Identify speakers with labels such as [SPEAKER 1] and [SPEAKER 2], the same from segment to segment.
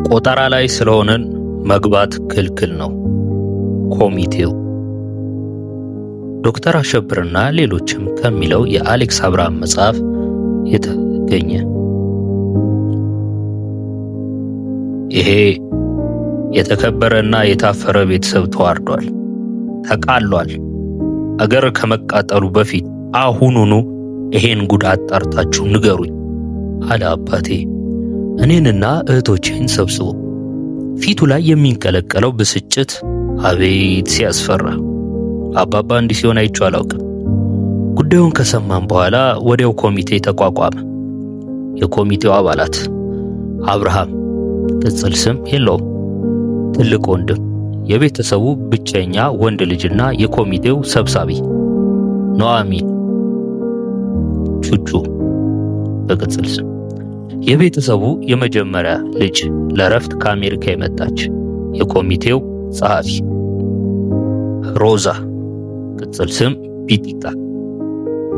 [SPEAKER 1] ቆጠራ ላይ ስለሆነን መግባት ክልክል ነው። ኮሚቴው ዶክተር አሸብርና ሌሎችም ከሚለው የአሌክስ አብርሃም መጽሐፍ የተገኘ። ይሄ የተከበረና የታፈረ ቤተሰብ ተዋርዷል፣ ተቃሏል። አገር ከመቃጠሉ በፊት አሁኑኑ ይሄን ጉድ አጣርታችሁ ንገሩኝ አለ አባቴ እኔንና እህቶቼን ሰብስቦ። ፊቱ ላይ የሚንቀለቀለው ብስጭት አቤት ሲያስፈራ! አባባ እንዲህ ሲሆን አይቼው አላውቅም። ጉዳዩን ከሰማን በኋላ ወዲያው ኮሚቴ ተቋቋመ። የኮሚቴው አባላት አብርሃም ቅጽል ስም የለውም፣ ትልቅ ወንድም፣ የቤተሰቡ ብቸኛ ወንድ ልጅና የኮሚቴው ሰብሳቢ ኑአሚን ቹቹ በቅጽል ስም፣ የቤተሰቡ የመጀመሪያ ልጅ ለረፍት ከአሜሪካ የመጣች የኮሚቴው ጸሐፊ ሮዛ ቅጽል ስም ቢጢጣ፣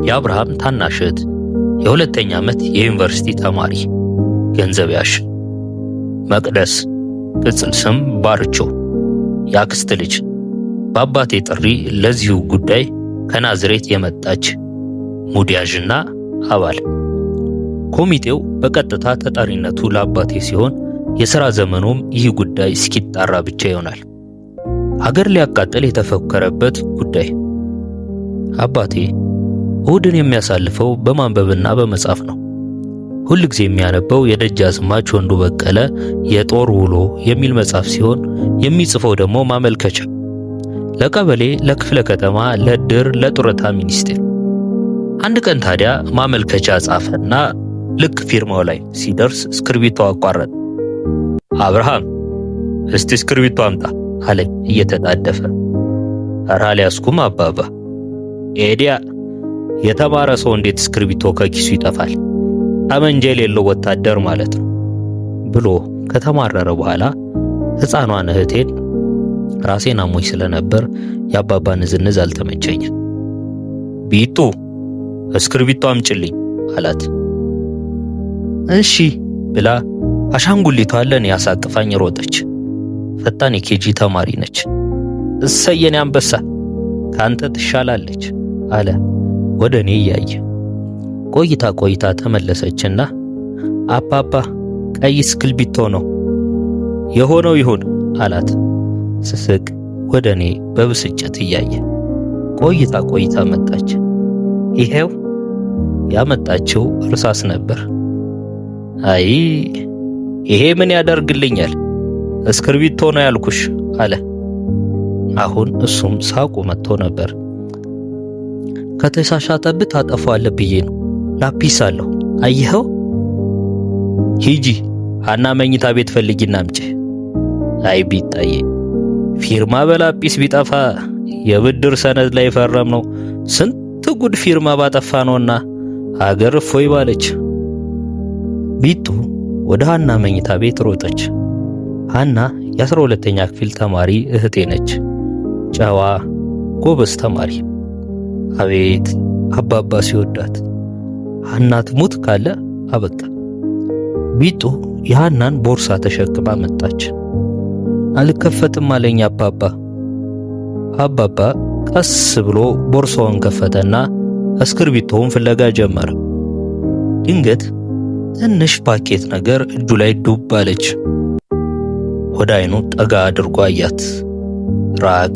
[SPEAKER 1] የአብርሃም ታናሽ እህት የሁለተኛ ዓመት የዩኒቨርሲቲ ተማሪ ገንዘብ ያሽ መቅደስ ቅጽል ስም ባርቾ፣ የአክስት ልጅ በአባቴ ጥሪ ለዚሁ ጉዳይ ከናዝሬት የመጣች ሙዲያዥና አባል። ኮሚቴው በቀጥታ ተጠሪነቱ ለአባቴ ሲሆን የሥራ ዘመኑም ይህ ጉዳይ እስኪጣራ ብቻ ይሆናል። ሀገር ሊያቃጥል የተፎከረበት ጉዳይ። አባቴ እሁድን የሚያሳልፈው በማንበብና በመጻፍ ነው። ሁል ጊዜ የሚያነበው የደጃዝማች ወንዱ በቀለ የጦር ውሎ የሚል መጽሐፍ ሲሆን የሚጽፈው ደግሞ ማመልከቻ ለቀበሌ፣ ለክፍለ ከተማ፣ ለድር፣ ለጡረታ ሚኒስቴር። አንድ ቀን ታዲያ ማመልከቻ ጻፈና ልክ ፊርማው ላይ ሲደርስ እስክርቢቶ አቋረጠ። አብርሃም እስቲ እስክርቢቶ አምጣ አለኝ እየተጣደፈ። ኧረ አልያዝኩም አባባ። ኤዲያ የተማረ ሰው እንዴት እስክርቢቶ ከኪሱ ይጠፋል? ጠመንጃ የሌለው ወታደር ማለት ነው ብሎ ከተማረረ በኋላ ሕፃኗን እህቴን ራሴን አሞኝ ስለነበር የአባባ ንዝንዝ አልተመቸኝም። ቢጡ እስክርቢቶ አምጭልኝ አላት። እሺ ብላ አሻንጉሊቷን ለኔ ያሳቅፋኝ ሮጠች። ፈጣን የኬጂ ተማሪ ነች። እሰየኔ አንበሳ ካንተ ትሻላለች አለ ወደ እኔ እያየ። ቆይታ ተመለሰችና አባባ ቀይ እስክርቢቶ ነው። የሆነው ይሁን አላት ስስቅ ወደ እኔ በብስጭት እያየ። ቆይታ መጣች። ይሄው ያመጣችው እርሳስ ነበር። አይ ይሄ ምን ያደርግልኛል? እስክርቢቶ ነው ያልኩሽ አለ። አሁን እሱም ሳቁ መጥቶ ነበር። ከተሳሳተብህ ታጠፋዋለህ ብዬ ነው። ላፒስ አለው አየኸው? ሂጂ ሀና መኝታ ቤት ፈልጊና አምጪ። አይ ቢጣዬ ፊርማ በላጲስ ቢጠፋ የብድር ሰነድ ላይ ፈረም ነው ስንት ጉድ ፊርማ ባጠፋ ነውና አገር እፎይ ባለች። ቢጡ ወደ ሀና መኝታ ቤት ሮጠች። ሀና የ12ኛ ክፍል ተማሪ እህቴ ነች። ጨዋ ጎበዝ ተማሪ። አቤት አባባ ሲወዳት። ሀና ትሙት ካለ አበቃ። ቢጡ የሀናን ቦርሳ ተሸክማ መጣች። አልከፈትም አለኝ አባባ። አባባ ቀስ ብሎ ቦርሳውን ከፈተና እስክርቢቶውን ፍለጋ ጀመረ። ድንገት ትንሽ ፓኬት ነገር እጁ ላይ ዱብ አለች። ወደ አይኑ ጠጋ አድርጎ አያት። ራቅ፣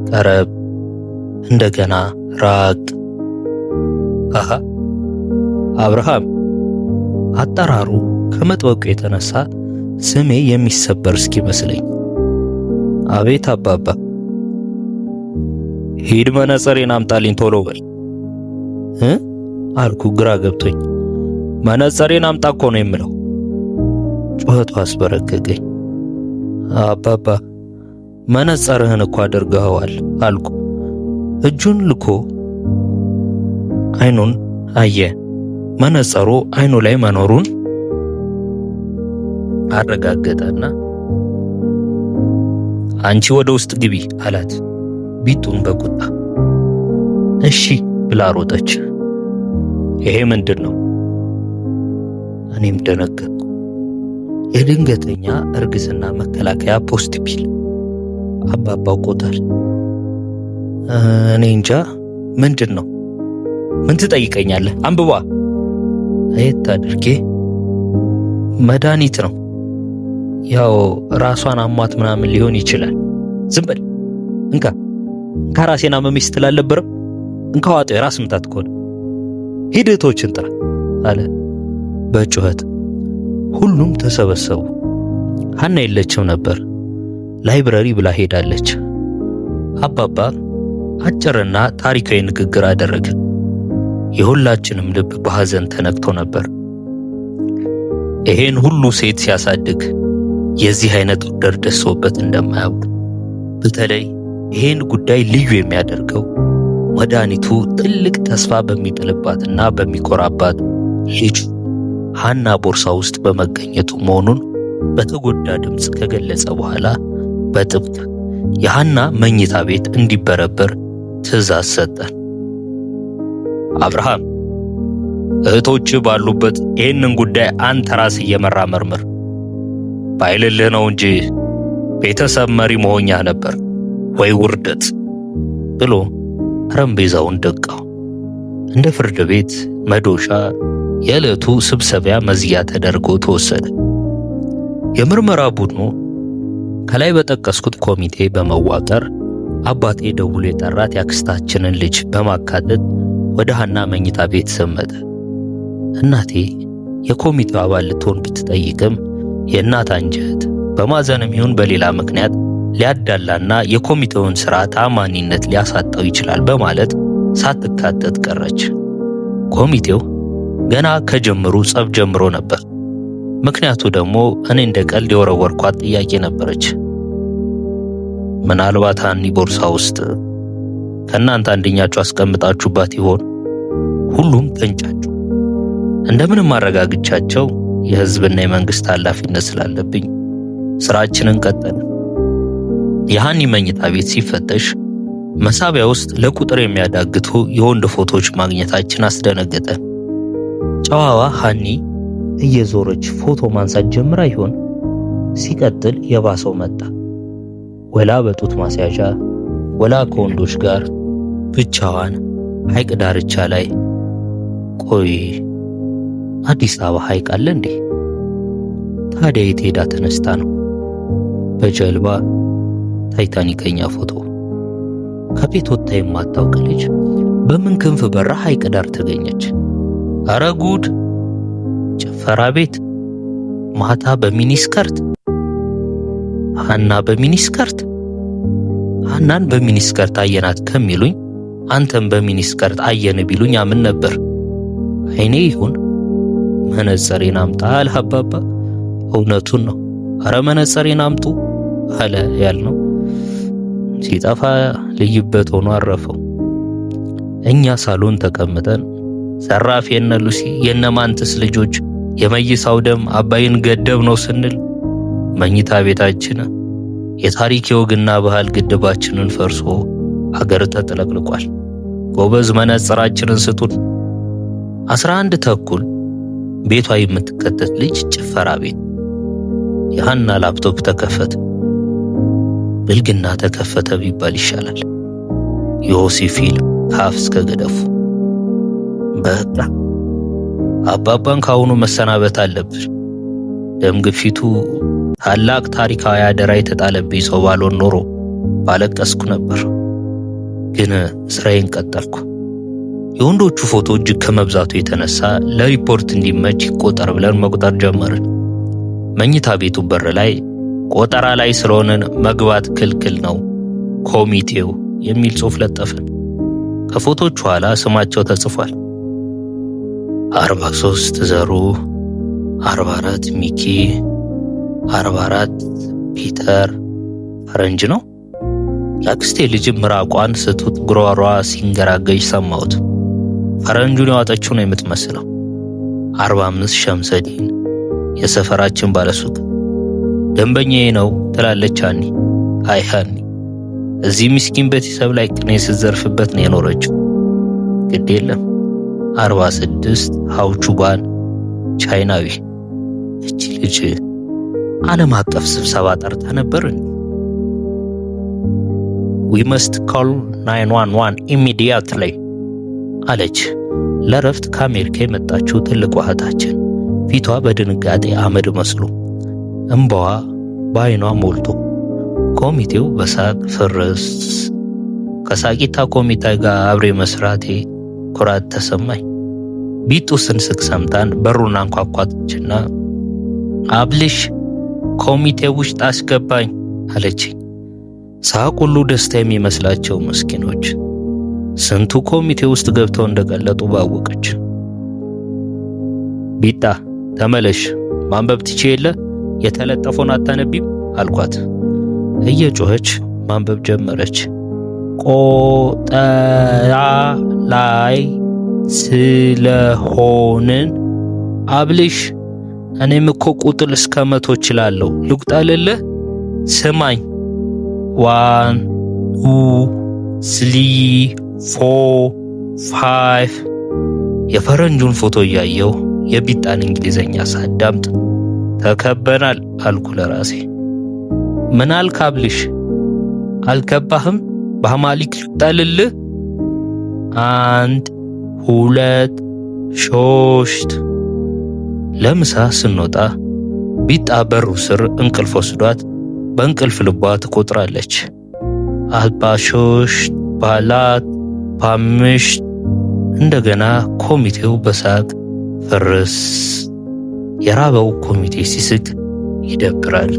[SPEAKER 1] ቀረብ፣ እንደገና ራቅ። አሃ አብርሃም። አጠራሩ ከመጥበቁ የተነሳ ስሜ የሚሰበር እስኪመስለኝ። አቤት አባባ። ሂድ መነጽሬን አምጣልኝ ቶሎ በል አልኩ ግራ ገብቶኝ። መነጽሬን አምጣ እኮ ነው የምለው። ጩኸቱ አስበረገገኝ። አባባ መነጽርህን እኮ አድርገኸዋል አልኩ። እጁን ልኮ አይኑን አየ። መነጽሩ አይኑ ላይ መኖሩን አረጋገጠና አንቺ ወደ ውስጥ ግቢ አላት ቢጡን በቁጣ። እሺ ብላ ሮጠች። ይሄ ምንድን ነው? እኔም ደነገጥኩ። የድንገተኛ እርግዝና መከላከያ ፖስት ፒል አባባ አውቆታል። እኔ እንጃ ምንድን ነው? ምን ትጠይቀኛለህ? አንብባ። አየት አድርጌ መድኃኒት ነው። ያው ራሷን አሟት ምናምን ሊሆን ይችላል። ዝም በል እንካ ራሴን አመመኝ ስትል አልነበረም? እንካ ዋጠው፣ የራስ ምታት ከሆነ ሂድ እህቶችን ጥራ አለ በጩኸት። ሁሉም ተሰበሰቡ። ሀና የለችም ነበር። ላይብረሪ ብላ ሄዳለች። አባባ አጭርና ታሪካዊ ንግግር አደረገ። የሁላችንም ልብ በሐዘን ተነክቶ ነበር። ይሄን ሁሉ ሴት ሲያሳድግ የዚህ አይነት ውርደት ደርሶበት እንደማያውቅ፣ በተለይ ይሄን ጉዳይ ልዩ የሚያደርገው መድኃኒቱ ትልቅ ተስፋ በሚጥልባትና በሚኮራባት ልጁ ሀና ቦርሳ ውስጥ በመገኘቱ መሆኑን በተጎዳ ድምፅ ከገለጸ በኋላ በጥብቅ የሀና መኝታ ቤት እንዲበረበር ትዕዛዝ ሰጠ። አብርሃም፣ እህቶች ባሉበት ይህንን ጉዳይ አንተ ራስ እየመራ መርምር። ባይልልህ ነው እንጂ ቤተሰብ መሪ መሆኛ ነበር ወይ ውርደት ብሎ ጠረጴዛውን ደቃው። እንደ ፍርድ ቤት መዶሻ የዕለቱ ስብሰቢያ መዝጊያ ተደርጎ ተወሰደ። የምርመራ ቡድኑ ከላይ በጠቀስኩት ኮሚቴ በመዋቀር አባቴ ደውሎ የጠራት ያክስታችንን ልጅ በማካተት ወደ ሀና መኝታ ቤት ዘመተ። እናቴ የኮሚቴው አባል ልትሆን ብትጠይቅም የእናት አንጀት በማዘንም ይሁን በሌላ ምክንያት ሊያዳላና የኮሚቴውን ሥራ ተአማኒነት ሊያሳጣው ይችላል በማለት ሳትካተት ቀረች። ኮሚቴው ገና ከጀምሩ ጸብ ጀምሮ ነበር። ምክንያቱ ደግሞ እኔ እንደ ቀልድ የወረወርኳት ጥያቄ ነበረች። ምናልባት ሀኒ ቦርሳ ውስጥ ከእናንተ አንደኛችሁ አስቀምጣችሁባት ይሆን? ሁሉም ተንጫጩ። እንደምንም አረጋግቻቸው የሕዝብና የመንግስት ኃላፊነት ስላለብኝ ስራችንን ቀጠልን። የሀኒ መኝታ ቤት ሲፈተሽ መሳቢያ ውስጥ ለቁጥር የሚያዳግቱ የወንድ ፎቶዎች ማግኘታችን አስደነገጠ። ጨዋዋ ሀኒ እየዞረች ፎቶ ማንሳት ጀምራ ይሆን? ሲቀጥል የባሰው መጣ። ወላ በጡት ማስያዣ ወላ ከወንዶች ጋር ብቻዋን ሐይቅ ዳርቻ ላይ። ቆይ አዲስ አበባ ሐይቅ አለ እንዴ? ታዲያ የት ሄዳ ተነስታ ነው? በጀልባ ታይታኒከኛ ፎቶ። ከቤት ወጥታ የማታውቅ ልጅ በምን ክንፍ በራ ሐይቅ ዳር ተገኘች? አረ ጉድ! ጭፈራ ቤት ማታ በሚኒስከርት። ሀና በሚኒስከርት? ሀናን በሚኒስከርት አየናት ከሚሉኝ አንተም በሚኒስከርት አየን ቢሉኝ አምን ነበር። አይኔ ይሁን መነጸሬን አምጣ አለ አባባ። እውነቱን ነው። አረ መነጸሬን አምጡ አለ ያልነው ሲጠፋ ልይበት ሆኖ አረፈው። እኛ ሳሎን ተቀምጠን ዘራፍ የነ ሉሲ የነ ማንትስ ልጆች የመይሳው ደም አባይን ገደብ ነው ስንል መኝታ ቤታችን የታሪክ የወግና ባህል ግድባችንን ፈርሶ አገር ተጥለቅልቋል። ጎበዝ መነጽራችንን ስጡን። 11 ተኩል ቤቷ የምትከተት ልጅ ጭፈራ ቤት። የሀና ላፕቶፕ ተከፈተ። ብልግና ተከፈተ ቢባል ይሻላል። የሆሲ ፊልም ከአፍ እስከ ገደፉ። በቃ አባባን ካሁኑ መሰናበት አለብን። ደም ግፊቱ ታላቅ ታሪካዊ አደራ የተጣለብኝ ሰው ባልሆን ኖሮ ባለቀስኩ ነበር። ግን ስራዬን ቀጠልኩ። የወንዶቹ ፎቶ እጅግ ከመብዛቱ የተነሳ ለሪፖርት እንዲመች ይቆጠር ብለን መቁጠር ጀመርን። መኝታ ቤቱ በር ላይ ቆጠራ ላይ ስለሆነን መግባት ክልክል ነው ኮሚቴው የሚል ጽሑፍ ለጠፍን። ከፎቶቹ ኋላ ስማቸው ተጽፏል። 43 ዘሩ፣ 44 ሚኪ፣ 44 ፒተር። ፈረንጅ ነው። የአክስቴ ልጅ ምራቋን ስትውጥ ጉሮሯ ሲንገራገጅ ሰማሁት። ፈረንጁን ያወጣችው ነው የምትመስለው። 45 ሸምሰዲን፣ የሰፈራችን ባለሱቅ ደንበኛዬ ነው ትላለች ሀኒ። አይ ሀኒ እዚህ ምስኪን ቤተሰብ ላይ ቅኔ ስትዘርፍበት ነው የኖረችው። ግድ የለም 46 ሀውቹባን ቻይናዊ። እቺ ልጅ ዓለም አቀፍ ስብሰባ ጠርታ ነበር። We must call 911 immediately አለች ለረፍት ከአሜሪካ የመጣችው ትልቅ እህታችን። ፊቷ በድንጋጤ አመድ መስሎ እንባዋ በዓይኗ ሞልቶ። ኮሚቴው በሳቅ ፍርስ። ከሳቂታ ኮሚቴ ጋር አብሬ መስራቴ ኩራት ተሰማኝ። ቢጡ ስንስቅ ሰምታን በሩን አንኳኳችና አብልሽ ኮሚቴው ውስጥ አስገባኝ አለችኝ። ሳቅ ሁሉ ደስታ የሚመስላቸው ምስኪኖች ስንቱ ኮሚቴ ውስጥ ገብተው እንደቀለጡ ባወቀች። ቢጣ ተመለሽ፣ ማንበብ ትችይ የለ የተለጠፈውን አታነቢም አልኳት። እየጮኸች ማንበብ ጀመረች። ቆጠራ ላይ ስለሆንን አብልሽ፣ እኔም እኮ ቁጥር እስከ 100 እችላለሁ። ልቁጠርልህ? ስማኝ 1 2 3 4 5 የፈረንጁን ፎቶ እያየው የቢጣን እንግሊዘኛ ሳዳምጥ ተከበናል አልኩ ለራሴ። ምን አልክ አብልሽ? አልገባህም? በአማሊክ ልቁጠርልህ? 1 2 3 ለምሳ ስንወጣ ቢጣ በሩ ስር እንቅልፍ ወስዷት በእንቅልፍ ልቧ ትቆጥራለች። 43 ባላት 5 እንደገና ኮሚቴው በሳቅ ፍርስ። የራበው ኮሚቴ ሲስቅ ይደብራል።